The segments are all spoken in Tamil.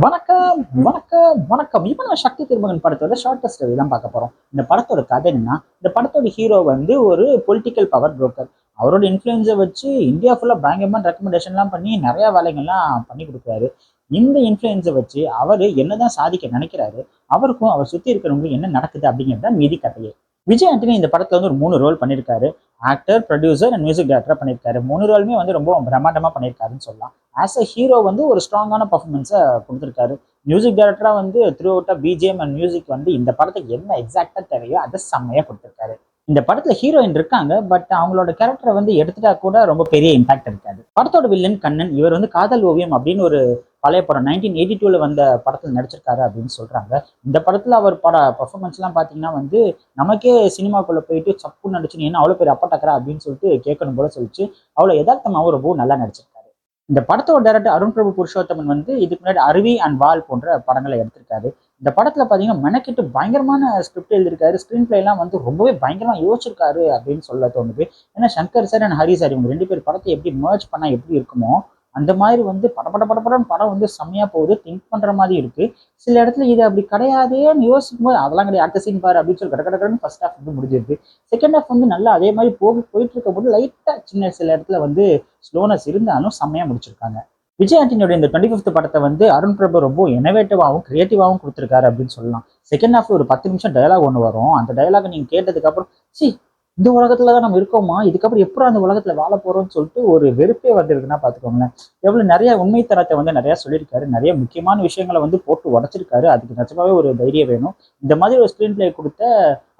வணக்கம் வணக்கம் வணக்கம். இப்ப நம்ம சக்தி திருமகன் படத்தோட ஷார்டஸ்ட் ரிவ்யூ தான் பார்க்க போறோம். இந்த படத்தோட கதை என்னன்னா, இந்த படத்தோட ஹீரோ வந்து ஒரு பொலிட்டிக்கல் பவர் புரோக்கர். அவரோட இன்ஃப்ளூயன்ஸை வச்சு இந்தியா ஃபுல்லா பயங்கரமான ரெக்கமெண்டேஷன்லாம் பண்ணி நிறைய வேலைகள்லாம் பண்ணி கொடுக்குறாரு. இந்த இன்ஃப்ளூயன்ஸை வச்சு அவர் என்னதான் சாதிக்க நினைக்கிறாரு, அவருக்கும் அவர் சுத்தி இருக்கிறவங்களுக்கு என்ன நடக்குது அப்படிங்கிறது தான் மீதி கதையே. விஜய் ஆண்டனி இந்த படத்துல வந்து ஒரு 3 ரோல் பண்ணியிருக்காரு. ஆக்டர், ப்ரொடியூசர் அண்ட் மியூசிக் டைரக்டரா பண்ணியிருக்காரு. 3 ரோலுமே வந்து ரொம்ப பிரம்மாண்டமா பண்ணியிருக்காருன்னு சொல்லலாம். ஆஸ் அ ஹீரோ வந்து ஒரு ஸ்ட்ராங்கான பர்ஃபார்மன்ஸை கொடுத்துருக்காரு. மியூசிக் டைரக்டரா வந்து த்ரூ அவுட்டா பிஜிஎம் அண்ட் மியூசிக் வந்து இந்த படத்துக்கு என்ன எக்ஸாக்டா தேவையோ அதை செம்மையா கொடுத்துருக்காரு. இந்த படத்துல ஹீரோயின் இருக்காங்க, பட் அவங்களோட கேரக்டரை வந்து எடுத்துட்டா கூட ரொம்ப பெரிய இம்பாக்ட் இருக்காது. படத்தோட வில்லன் கண்ணன், இவர் வந்து காதல் ஓவியம் அப்படின்னு ஒரு பழைய படம் 1982 வந்த படத்துல நடிச்சிருக்காரு அப்படின்னு சொல்றாங்க. இந்த படத்துல அவர் பர்ஃபார்மன்ஸ் எல்லாம் பாத்தீங்கன்னா வந்து நமக்கே சினிமாக்குள்ள போயிட்டு சப்பு நடிச்சு நீ என்ன அவ்வளவு பேர் அப்பா டக்கரா அப்படின்னு சொல்லிட்டு கேட்கணும் போல சொல்லிச்சு. அவ்வளவு யதார்த்தமாவும் ரொம்ப நல்லா நடிச்சிருக்காரு. இந்த படத்தோட டைரக்டர் அருண் பிரபு புருஷோத்தமன் வந்து இதுக்கு முன்னாடி அருவி அண்ட் வால் போன்ற படங்களை எடுத்திருக்காரு. இந்த படத்துல பாத்தீங்கன்னா மெனக்கிட்டு பயங்கரமான ஸ்கிரிப்ட் எழுதியிருக்காரு. ஸ்கிரீன் பிளே எல்லாம் வந்து ரொம்பவே பயங்கரமா யோசிச்சிருக்காரு அப்படின்னு சொல்ல தோணுது. ஏன்னா Shankar sir and Hari sir இவங்க 2 பேர் படத்தை எப்படி மர்ஜ் பண்ணா எப்படி இருக்குமோ அந்த மாதிரி வந்து படப்படன்னு படம் வந்து செம்மையா போகுது. திங்க் பண்ற மாதிரி இருக்கு. சில இடத்துல இது அப்படி கிடையாதேன்னு யோசிக்கும் போது அதெல்லாம் கிடையாது, அடுத்த சீன் பாரு அப்படின்னு சொல்லி கடற்கடன்னு ஃபர்ஸ்ட் ஹாஃப் வந்து முடிஞ்சிருக்கு. செகண்ட் ஹாஃப் வந்து நல்லா அதே மாதிரி போயிட்டு இருக்க போது லைட்டா சின்ன சில இடத்துல வந்து ஸ்லோனஸ் இருந்தாலும் செம்மையா முடிச்சிருக்காங்க. விஜய் ஆண்டனியோட இந்த 25th படத்தை வந்து அருண் பிரபு ரொம்ப இனோவேட்டிவாகவும் கிரியேட்டிவாகவும் கொடுத்துருக்காரு அப்படின்னு சொல்லலாம். செகண்ட் ஹாஃப்ல ஒரு 10 நிமிஷம் டயலாக் ஒன்று வரும். அந்த டயலாக் நீங்க கேட்டதுக்கு அப்புறம் சி இந்த உலகத்துல தான் நம்ம இருக்கோமா, இதுக்கப்புறம் எப்படி அந்த உலகத்துல வாழ போறோம்னு சொல்லிட்டு ஒரு வெறுப்பே வந்துருக்குன்னா பாத்துக்கோங்களேன். எவ்வளவு நிறைய உண்மைத்தனத்தை வந்து நிறைய சொல்லியிருக்காரு. நிறைய முக்கியமான விஷயங்களை வந்து போட்டு உடைச்சிருக்காரு. அதுக்கு நிஜமாவே ஒரு தைரியம் வேணும். இந்த மாதிரி ஒரு ஸ்கிரீன் பிளே கொடுத்த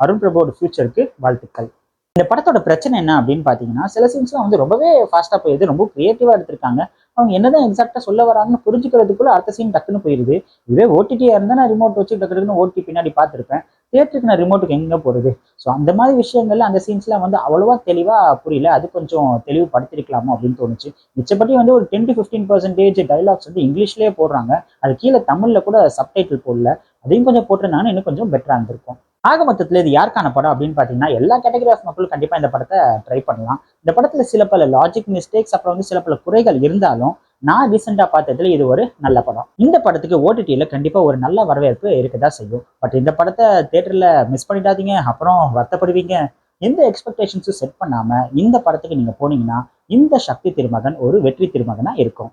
அருண் பிரபுவோட ஃபியூச்சருக்கு வாழ்த்துக்கள். இந்த படத்தோட பிரச்சனை என்ன அப்படின்னு பாத்தீங்கன்னா, சில சீன்ஸ்லாம் வந்து ரொம்பவே ஃபாஸ்டா போயிருது. ரொம்ப கிரியேட்டிவா எடுத்திருக்காங்க. அவங்க என்னதான் எக்ஸாக்டா சொல்ல வராங்கன்னு புரிஞ்சுக்கிறதுக்குள்ள அடுத்த சீன் டக்குன்னு போயிருது. இதே ஓடிடியா இருந்தா நான் ரிமோட் வச்சு டக்குன்னு ஓட்டி பின்னாடி பார்த்துருப்பேன். தியேட்டருக்கு நான் ரிமோட்டுக்கு எங்க போறது? ஸோ அந்த மாதிரி விஷயங்கள்ல அந்த சீன்ஸ்லாம் வந்து அவ்வளவா தெளிவா புரியல. அது கொஞ்சம் தெளிவுபடுத்திருக்கலாமோ அப்படின்னு தோணுச்சு. மிச்சப்படி வந்து ஒரு 10 to 15% டைலாக்ஸ் வந்து இங்கிலீஷ்லயே போடுறாங்க. அது கீழே தமிழ்ல கூட சப்டைட்டில் போடல. அதையும் கொஞ்சம் போட்டிருந்தாங்கன்னா இன்னும் கொஞ்சம் பெட்டரா இருந்திருக்கும். ஆக மொத்தத்துல இது யாருக்கான படம் அப்படின்னு பாத்தீங்கன்னா, எல்லா கேட்டகரி ஆஃப் மக்களும் கண்டிப்பா இந்த படத்தை ட்ரை பண்ணலாம். இந்த படத்துல சில பல லாஜிக் மிஸ்டேக்ஸ் அப்புறம் வந்து சில பல குறைகள் இருந்தாலும் நான் ரீசெண்டா பார்த்ததுல இது ஒரு நல்ல படம். இந்த படத்துக்கு ஓடிடியில கண்டிப்பா ஒரு நல்ல வரவேற்பு இருக்கதான் செய்யும். பட் இந்த படத்தை தியேட்டர்ல மிஸ் பண்ணிடாதீங்க, அப்புறம் வருத்தப்படுவீங்க. எந்த எக்ஸ்பெக்டேஷன்ஸும் செட் பண்ணாம இந்த படத்துக்கு நீங்க போனீங்கன்னா இந்த சக்தி திருமகன் ஒரு வெற்றி திருமகனா இருக்கும்.